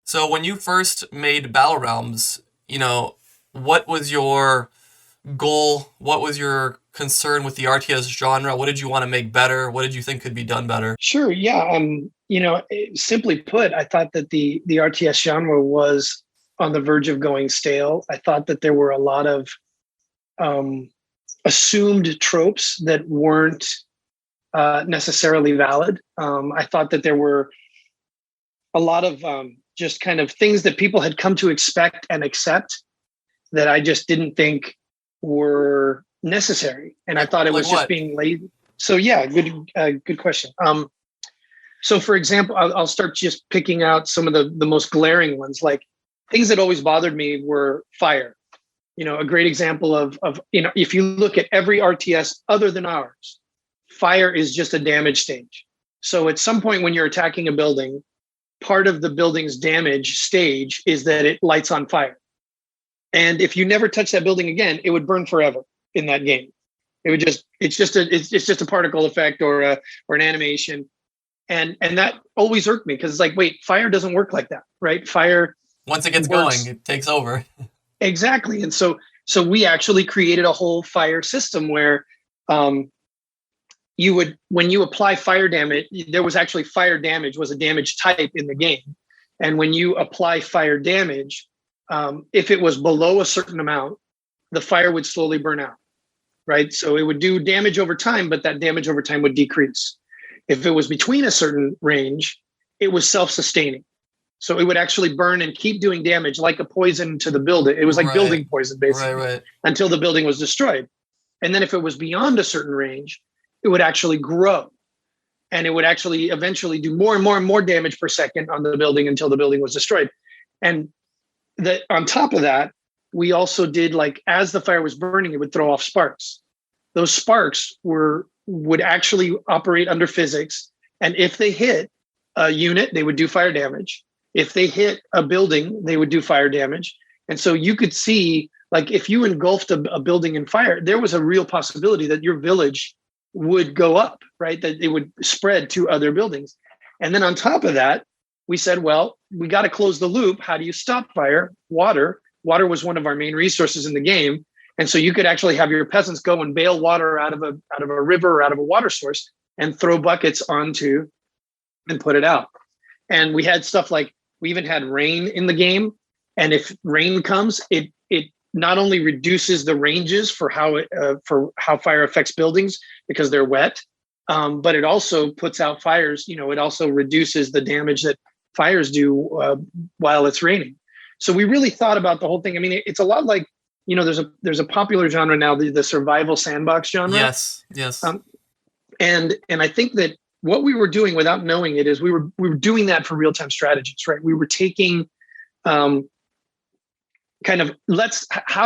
So when you first made Battle Realms, what was your goal? What was your concern with the RTS genre? What did you want to make better? What did you think could be done better? Sure. Yeah. Simply put, I thought that the RTS genre was on the verge of going stale. I thought that there were a lot of um, assumed tropes that weren't necessarily valid. I thought that there were a lot of just kind of things that people had come to expect and accept that I just didn't think were necessary, and I thought it Like was just what? being lazy. So yeah, good question. So for example, I'll start just picking out some of the most glaring ones. Like things that always bothered me were fire. A great example of if you look at every RTS other than ours, fire is just a damage stage. So at some point when you're attacking a building, part of the building's damage stage is that it lights on fire. And if you never touch that building again, it would burn forever in that game. It would it's just a particle effect or an animation. And that always irked me because it's like, wait, fire doesn't work like that, right? Fire Once it gets going, works it takes over. exactly. And so we actually created a whole fire system where you would, when you apply fire damage, there was actually fire damage was a damage type in the game. And when you apply fire damage, if it was below a certain amount, the fire would slowly burn out, right? So it would do damage over time, but that damage over time would decrease. If it was between a certain range, it was self-sustaining. So it would actually burn and keep doing damage like a poison to the building. It was like Right, building poison, basically, right. until the building was destroyed. And then if it was beyond a certain range, it would actually grow. And it would actually eventually do more and more and more damage per second on the building until the building was destroyed. And on top of that, we also did, like, as the fire was burning, it would throw off sparks. Those sparks would actually operate under physics. And if they hit a unit, they would do fire damage. If they hit a building, they would do fire damage. And so you could see, like, if you engulfed a building in fire, there was a real possibility that your village would go up, right? That it would spread to other buildings. And then on top of that, we said, well, we got to close the loop. How do you stop fire? Water. Water was one of our main resources in the game. And so you could actually have your peasants go and bail water out of a river or out of a water source and throw buckets onto and put it out. And we had stuff like, we even had rain in the game. And if rain comes, it not only reduces the ranges for how fire affects buildings because they're wet, but it also puts out fires. It also reduces the damage that fires do while it's raining. So we really thought about the whole thing. I mean, it's a lot like, there's a popular genre now, the survival sandbox genre. Yes. And I think that what we were doing without knowing it is we were doing that for real-time strategies, right? We were taking how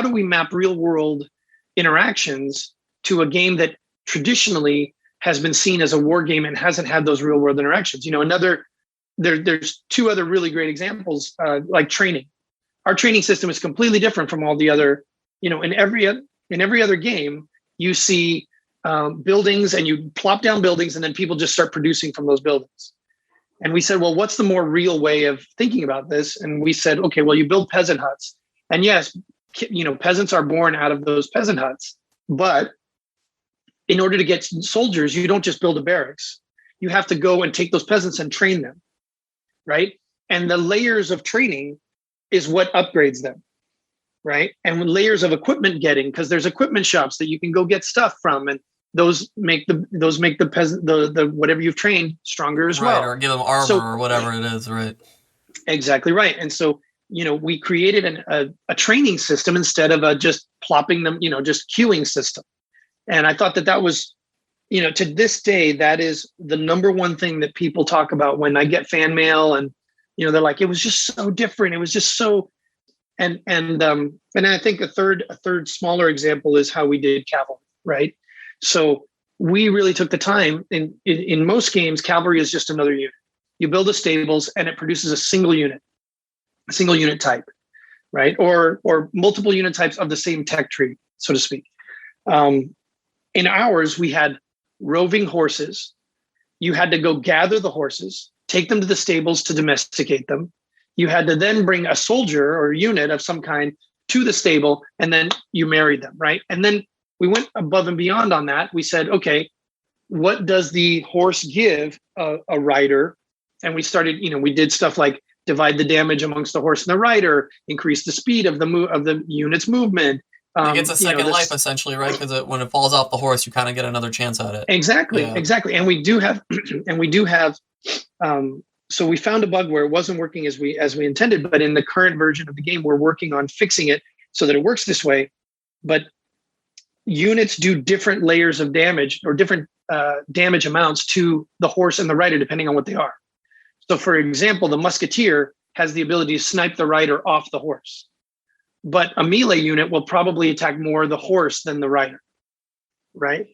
do we map real world interactions to a game that traditionally has been seen as a war game and hasn't had those real world interactions? There's two other really great examples, like training. Our training system is completely different from all the other, in every other game, you see buildings and you plop down buildings and then people just start producing from those buildings. And we said, well, what's the more real way of thinking about this? And we said, okay, well, you build peasant huts. And yes, peasants are born out of those peasant huts. But in order to get soldiers, you don't just build a barracks. You have to go and take those peasants and train them, right? And the layers of training is what upgrades them, right? And layers of equipment getting, because there's equipment shops that you can go get stuff from, and those make the peasant, the whatever you've trained, stronger as well. Right, or give them armor or whatever it is, right? Exactly right. And so, we created a training system instead of just plopping them, just queuing system. And I thought that was, to this day, that is the number one thing that people talk about when I get fan mail, and they're like, it was just so different. It was just so, and I think a third smaller example is how we did cavalry, right? So we really took the time. In most games, cavalry is just another unit. You build the stables and it produces a single unit type, right? Or multiple unit types of the same tech tree, so to speak. In ours, we had roving horses. You had to go gather the horses, take them to the stables to domesticate them. You had to then bring a soldier or a unit of some kind to the stable, and then you married them, right? And then we went above and beyond on that. We said, okay, what does the horse give a rider? And we started, we did stuff like divide the damage amongst the horse and the rider, increase the speed of the unit's movement. It gets a second life essentially, right? Because when it falls off the horse, you kind of get another chance at it. Exactly. And we do have, so we found a bug where it wasn't working as we intended, but in the current version of the game, we're working on fixing it so that it works this way. But units do different layers of damage or different damage amounts to the horse and the rider, depending on what they are. So for example, the musketeer has the ability to snipe the rider off the horse, but a melee unit will probably attack more the horse than the rider, right?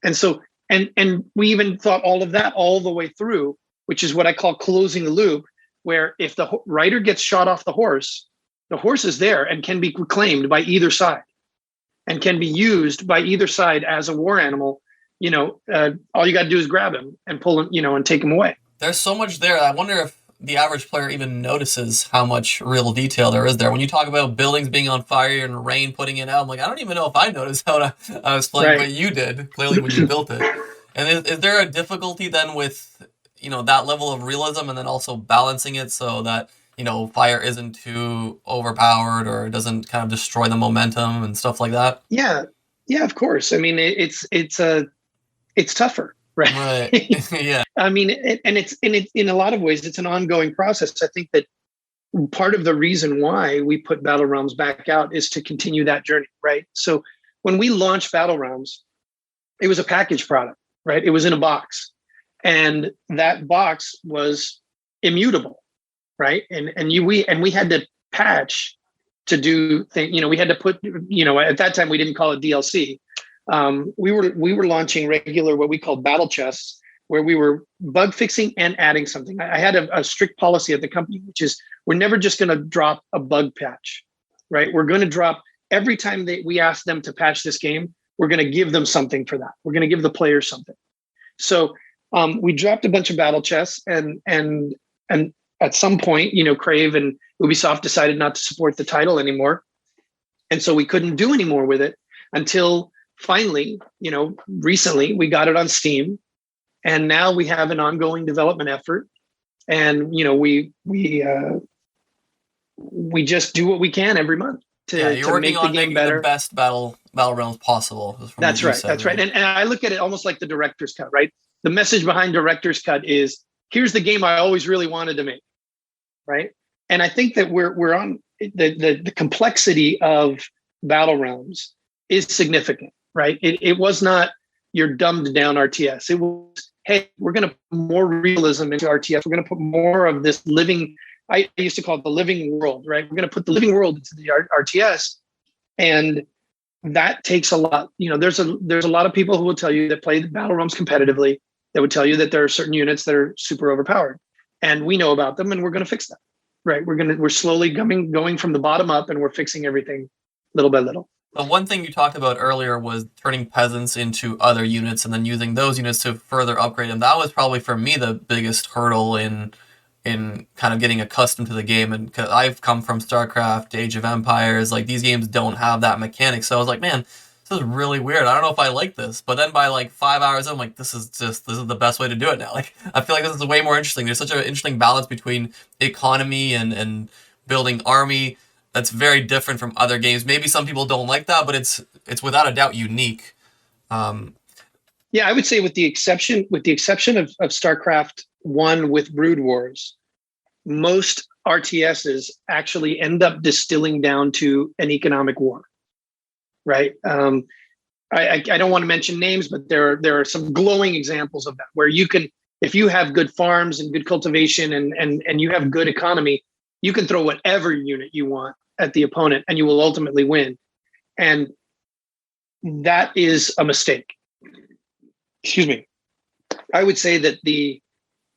And so, and we even thought all of that all the way through, which is what I call closing the loop, where if the rider gets shot off the horse is there and can be reclaimed by either side and can be used by either side as a war animal. All you got to do is grab him and pull him, and take him away. There's so much there. I wonder if the average player even notices how much real detail there is there. When you talk about buildings being on fire and rain putting it out, I'm like, I don't even know if I noticed how I was playing, right. But you did, clearly, when you built it. And is there a difficulty then with, that level of realism and then also balancing it so that, fire isn't too overpowered or doesn't kind of destroy the momentum and stuff like that? Yeah, of course. I mean, it's tougher. Right. Yeah. I mean, it's in a lot of ways, it's an ongoing process. I think that part of the reason why we put Battle Realms back out is to continue that journey, right? So when we launched Battle Realms, it was a packaged product, right? It was in a box, and that box was immutable, right? And we had to patch to do things. We had to put, at that time we didn't call it DLC. We were launching regular, what we call battle chests, where we were bug fixing and adding something. I had a strict policy at the company, which is we're never just going to drop a bug patch, right? We're going to drop every time we ask them to patch this game, we're going to give them something for that. We're going to give the players something. So we dropped a bunch of battle chests, and at some point, Crave and Ubisoft decided not to support the title anymore, and so we couldn't do any more with it until finally, recently we got it on Steam, and now we have an ongoing development effort, and we just do what we can every month to make the game better. The best battle realms possible. That's right. That's right. And I look at it almost like the director's cut, right? The message behind director's cut is, here's the game I always really wanted to make, right? And I think that we're on the complexity of battle realms is significant. Right. It was not your dumbed down RTS. It was, hey, we're going to put more realism into RTS. We're going to put more of this living. I used to call it the living world. Right. We're going to put the living world into the RTS, and that takes a lot. There's a lot of people who will tell you that play the battle realms competitively that would tell you that there are certain units that are super overpowered, and we know about them, and we're going to fix them. Right. We're slowly going from the bottom up, and we're fixing everything little by little. The one thing you talked about earlier was turning peasants into other units and then using those units to further upgrade them. That was probably for me the biggest hurdle in kind of getting accustomed to the game. And because I've come from StarCraft, Age of Empires, like these games don't have that mechanic. So I was like, man, this is really weird. I don't know if I like this. But then by like 5 hours, I'm like, this is the best way to do it now. Like, I feel like this is way more interesting. There's such an interesting balance between economy and building army. That's very different from other games. Maybe some people don't like that, but it's without a doubt unique. Yeah, I would say with the exception of StarCraft 1 with Brood Wars, most RTSs actually end up distilling down to an economic war, right? I don't want to mention names, but there are some glowing examples of that where you can, if you have good farms and good cultivation and you have good economy, you can throw whatever unit you want at the opponent and you will ultimately win. And that is a mistake. Excuse me. I would say that the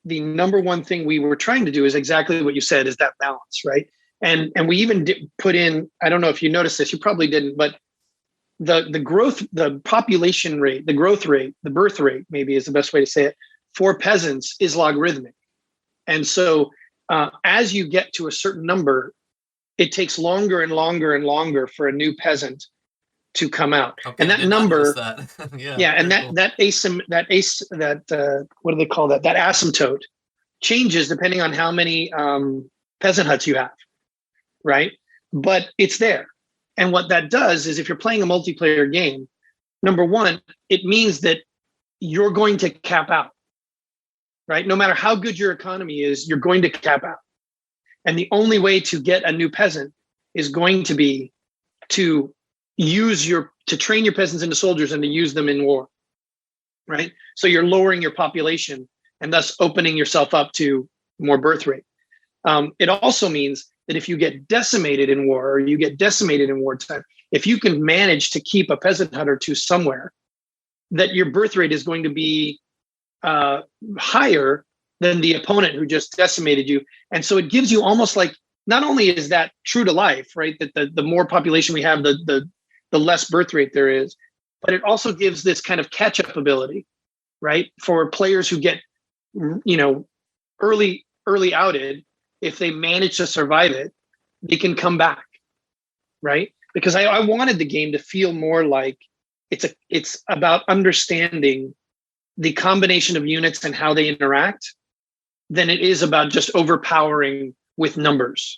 number one thing we were trying to do is exactly what you said, is that balance, right? And we even put in, I don't know if you noticed this, you probably didn't, but the growth, the population rate, the growth rate, the birth rate, maybe is the best way to say it, for peasants is logarithmic. And so As you get to a certain number, it takes longer and longer and longer for a new peasant to come out. Okay, And I that did not notice number, that. Yeah, yeah, and very cool. what do they call that? That asymptote changes depending on how many peasant huts you have, right? But it's there. And what that does is if you're playing a multiplayer game, number one, it means that you're going to cap out, right? No matter how good your economy is, you're going to cap out. And the only way to get a new peasant is going to be to to train your peasants into soldiers and to use them in war, right? So you're lowering your population and thus opening yourself up to more birth rate. It also means that if you get decimated in war or you get decimated in wartime, if you can manage to keep a peasant hut or two somewhere, that your birth rate is going to be higher than the opponent who just decimated you. And so it gives you almost like, not only is that true to life, right? That the more population we have, the less birth rate there is, but it also gives this kind of catch-up ability, right? For players who get, early outed, if they manage to survive it, they can come back, right? Because I wanted the game to feel more like it's about understanding the combination of units and how they interact than it is about just overpowering with numbers.